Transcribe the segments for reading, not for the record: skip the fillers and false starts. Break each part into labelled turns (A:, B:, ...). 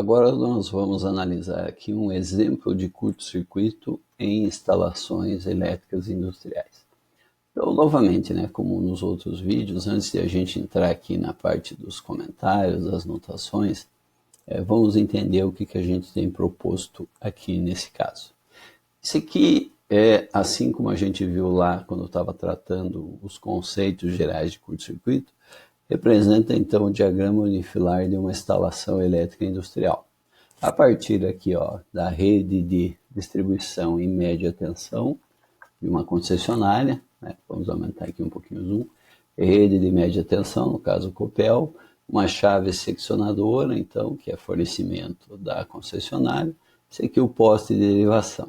A: Agora nós vamos analisar aqui um exemplo de curto-circuito em instalações elétricas industriais. Então, novamente, como nos outros vídeos, antes de a gente entrar aqui na parte dos comentários, das notações, vamos entender o que a gente tem proposto aqui nesse caso. Isso aqui é, assim como a gente viu lá quando eu estava tratando os conceitos gerais de curto-circuito, representa então o diagrama unifilar de uma instalação elétrica industrial. A partir aqui da rede de distribuição em média tensão de uma concessionária, vamos aumentar aqui um pouquinho o zoom, rede de média tensão, no caso Copel, uma chave seccionadora, então, que é fornecimento da concessionária, esse aqui é o poste de derivação.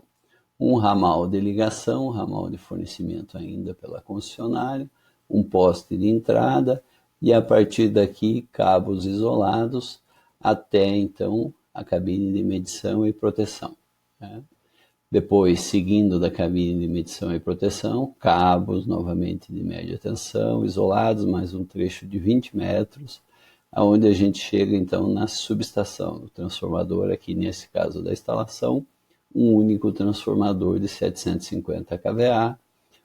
A: Um ramal de ligação, um ramal de fornecimento ainda pela concessionária, um poste de entrada, e a partir daqui cabos isolados até então a cabine de medição e proteção. Depois, seguindo da cabine de medição e proteção, cabos novamente de média tensão, isolados, mais um trecho de 20 metros, aonde a gente chega então na subestação, no transformador, aqui nesse caso da instalação, um único transformador de 750 kVA,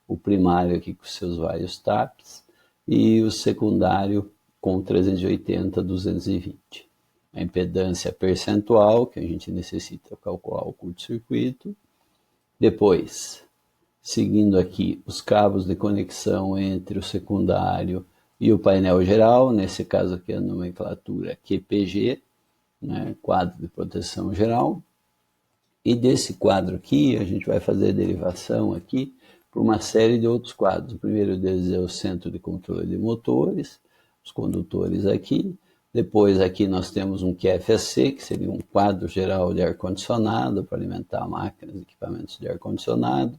A: o primário aqui com seus vários TAPs, e o secundário com 380, 220. A impedância percentual, que a gente necessita calcular o curto-circuito. Depois, seguindo aqui, os cabos de conexão entre o secundário e o painel geral, nesse caso aqui a nomenclatura QPG, quadro de proteção geral. E desse quadro aqui, a gente vai fazer a derivação aqui por uma série de outros quadros. O primeiro deles é o centro de controle de motores, os condutores aqui. Depois aqui nós temos um QFAC, que seria um quadro geral de ar-condicionado para alimentar máquinas e equipamentos de ar-condicionado.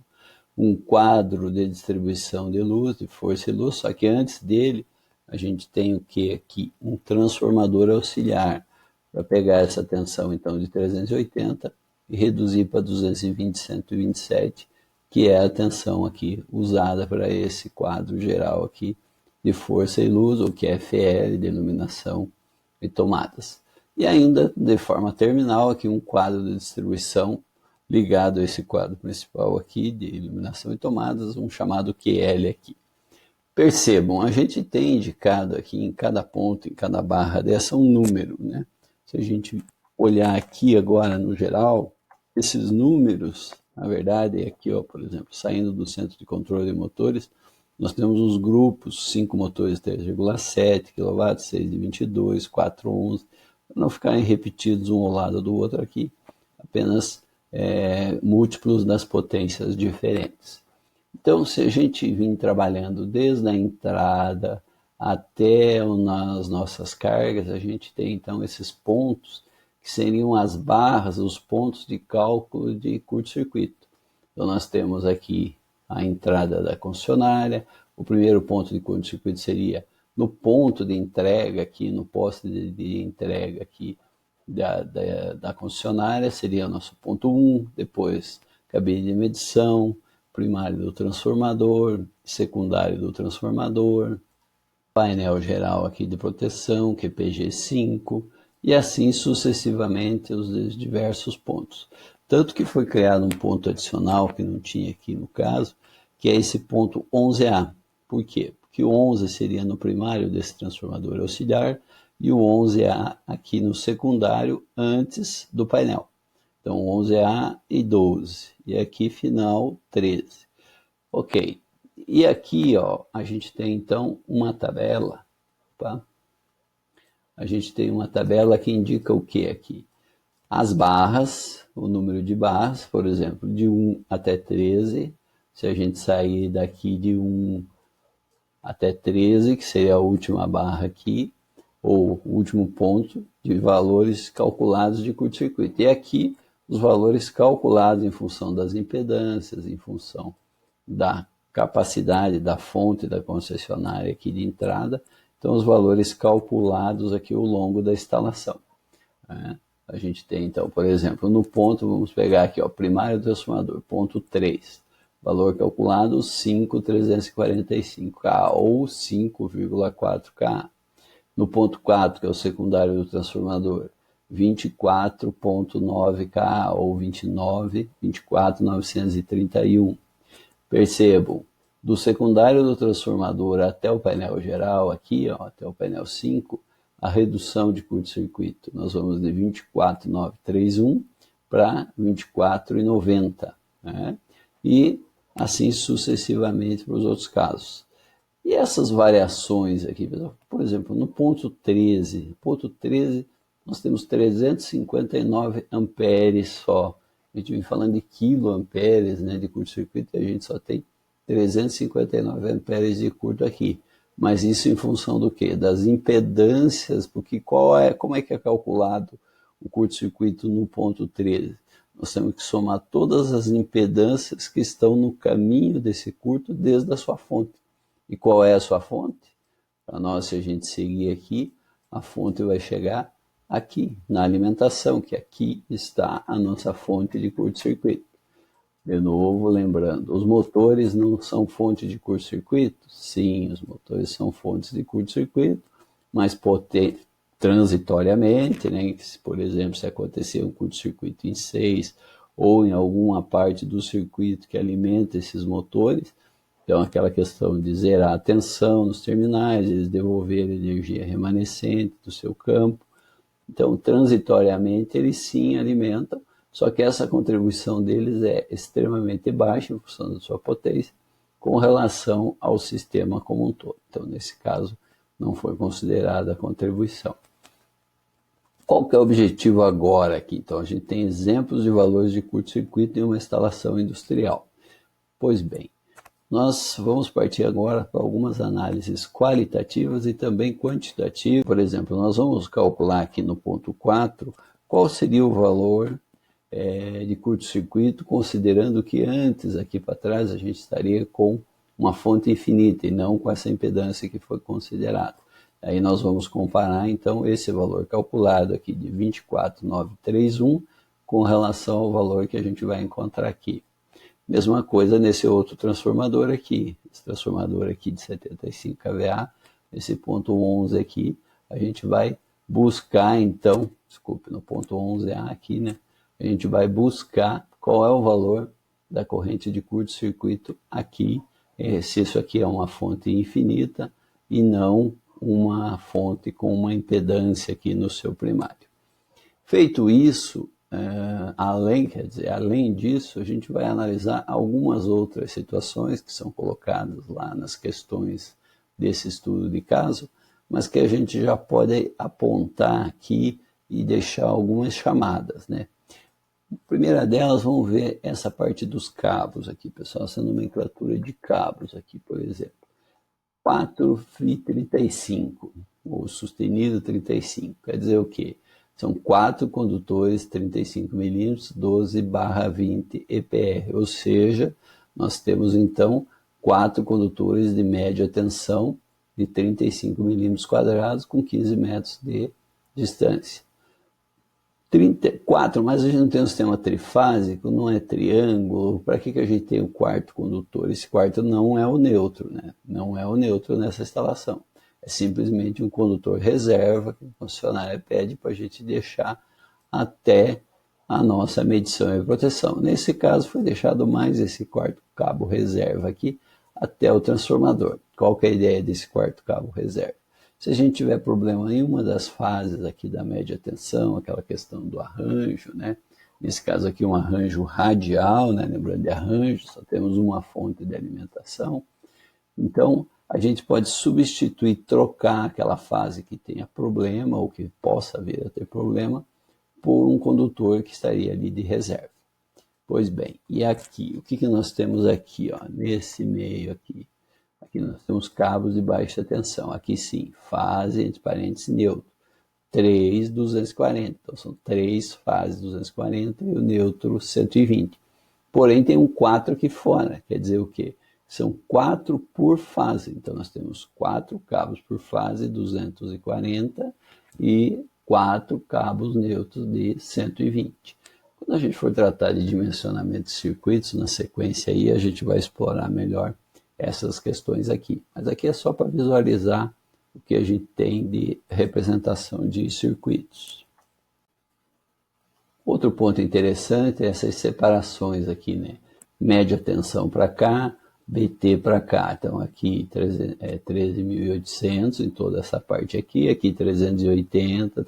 A: Um quadro de distribuição de luz, de força e luz, só que antes dele a gente tem o que aqui? Um transformador auxiliar para pegar essa tensão então de 380 e reduzir para 220, 127, que é a tensão aqui usada para esse quadro geral aqui de força e luz, ou QFL, de iluminação e tomadas. E ainda, de forma terminal, aqui um quadro de distribuição ligado a esse quadro principal aqui de iluminação e tomadas, um chamado QL aqui. Percebam, a gente tem indicado aqui em cada ponto, em cada barra dessa, um número, Se a gente olhar aqui agora no geral, esses números, na verdade, aqui, por exemplo, saindo do centro de controle de motores, nós temos os grupos, 5 motores 3,7 kW, 6 de 22, 4,11, para não ficarem repetidos um ao lado do outro aqui, apenas múltiplos das potências diferentes. Então, se a gente vir trabalhando desde a entrada até nas nossas cargas, a gente tem então esses pontos que seriam as barras, os pontos de cálculo de curto-circuito. Então nós temos aqui a entrada da concessionária, o primeiro ponto de curto-circuito seria no ponto de entrega aqui, no poste de entrega aqui da concessionária, seria o nosso ponto 1, depois cabine de medição, primário do transformador, secundário do transformador, painel geral aqui de proteção, QPG5, e assim sucessivamente os diversos pontos. Tanto que foi criado um ponto adicional, que não tinha aqui no caso, que é esse ponto 11A. Por quê? Porque o 11 seria no primário desse transformador auxiliar e o 11A aqui no secundário antes do painel. Então 11A e 12. E aqui final 13. Ok. E aqui a gente tem então uma tabela, tá? A gente tem uma tabela que indica o que aqui? As barras, o número de barras, por exemplo, de 1 até 13. Se a gente sair daqui de 1 até 13, que seria a última barra aqui, ou o último ponto de valores calculados de curto-circuito. E aqui os valores calculados em função das impedâncias, em função da capacidade da fonte da concessionária aqui de entrada. Então, os valores calculados aqui ao longo da instalação. A gente tem, então, por exemplo, no ponto, vamos pegar aqui, primário transformador, ponto 3. Valor calculado 5.345K ou 5,4K. No ponto 4, que é o secundário do transformador, 24.9K ou 24.931. Percebam, do secundário do transformador até o painel geral, aqui, ó, até o painel 5, a redução de curto-circuito. Nós vamos de 24.931 para 24.90, né? E assim sucessivamente para os outros casos. E essas variações aqui, por exemplo, no ponto 13, nós temos 359 amperes só. A gente vem falando de quiloamperes, né, de curto-circuito, e a gente só tem 359 amperes de curto aqui. Mas isso em função do quê? Das impedâncias, porque como é que é calculado o curto-circuito no ponto 13? Nós temos que somar todas as impedâncias que estão no caminho desse curto desde a sua fonte. E qual é a sua fonte? Para nós, se a gente seguir aqui, a fonte vai chegar aqui, na alimentação, que aqui está a nossa fonte de curto-circuito. De novo, lembrando, os motores não são fonte de curto-circuito? Sim, os motores são fontes de curto-circuito, mas transitoriamente, né? Por exemplo, se acontecer um curto-circuito em 6 ou em alguma parte do circuito que alimenta esses motores, então aquela questão de zerar a tensão nos terminais, eles devolverem a energia remanescente do seu campo. Então, transitoriamente, eles sim alimentam, só que essa contribuição deles é extremamente baixa em função da sua potência, com relação ao sistema como um todo. Então, nesse caso, não foi considerada a contribuição. Qual que é o objetivo agora aqui? Então, a gente tem exemplos de valores de curto-circuito em uma instalação industrial. Pois bem, nós vamos partir agora para algumas análises qualitativas e também quantitativas. Por exemplo, nós vamos calcular aqui no ponto 4 qual seria o valor de curto-circuito, considerando que antes, aqui para trás, a gente estaria com uma fonte infinita e não com essa impedância que foi considerada. Aí nós vamos comparar, então, esse valor calculado aqui de 24.931 com relação ao valor que a gente vai encontrar aqui. Mesma coisa nesse outro transformador aqui, esse transformador aqui de 75 kVA, esse ponto 11 aqui, a gente vai buscar então, desculpe, no ponto 11A aqui, né, a gente vai buscar qual é o valor da corrente de curto-circuito aqui, se isso aqui é uma fonte infinita e não uma fonte com uma impedância aqui no seu primário. Feito isso, além disso, a gente vai analisar algumas outras situações que são colocadas lá nas questões desse estudo de caso, mas que a gente já pode apontar aqui e deixar algumas chamadas, né? A primeira delas, vamos ver essa parte dos cabos aqui, pessoal, essa nomenclatura de cabos aqui, por exemplo. 4 Fi 35, ou sustenido 35, quer dizer o quê? São 4 condutores 35 mm, 12/20 EPR, ou seja, nós temos então 4 condutores de média tensão de 35 mm² com 15 metros de distância. 34, mas a gente não tem um sistema trifásico, não é triângulo, para que a gente tem o quarto condutor? Esse quarto não é o neutro, né? Não é o neutro nessa instalação. É simplesmente um condutor reserva que a concessionária pede para a gente deixar até a nossa medição e proteção. Nesse caso foi deixado mais esse quarto cabo reserva aqui até o transformador. Qual que é a ideia desse quarto cabo reserva? Se a gente tiver problema em uma das fases aqui da média tensão, aquela questão do arranjo, né? Nesse caso aqui um arranjo radial, né? Lembrando de arranjo, só temos uma fonte de alimentação. Então, a gente pode substituir, trocar aquela fase que tenha problema ou que possa vir a ter problema por um condutor que estaria ali de reserva. Pois bem, e aqui, o que nós temos aqui, ó, nesse meio aqui? Aqui nós temos cabos de baixa tensão. Aqui sim, fase, entre parênteses, neutro. 3 240. Então são 3 fases 240 e o neutro 120. Porém tem um 4 aqui fora. Quer dizer o quê? São 4 por fase. Então nós temos 4 cabos por fase 240 e 4 cabos neutros de 120. Quando a gente for tratar de dimensionamento de circuitos, na sequência aí a gente vai explorar melhor essas questões aqui. Mas aqui é só para visualizar o que a gente tem de representação de circuitos. Outro ponto interessante é essas separações aqui, né? Média tensão para cá, BT para cá. Então aqui 13.800 em toda essa parte aqui, aqui 380,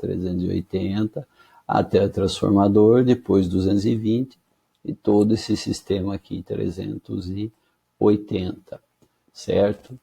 A: até o transformador, depois 220 e todo esse sistema aqui 380, certo?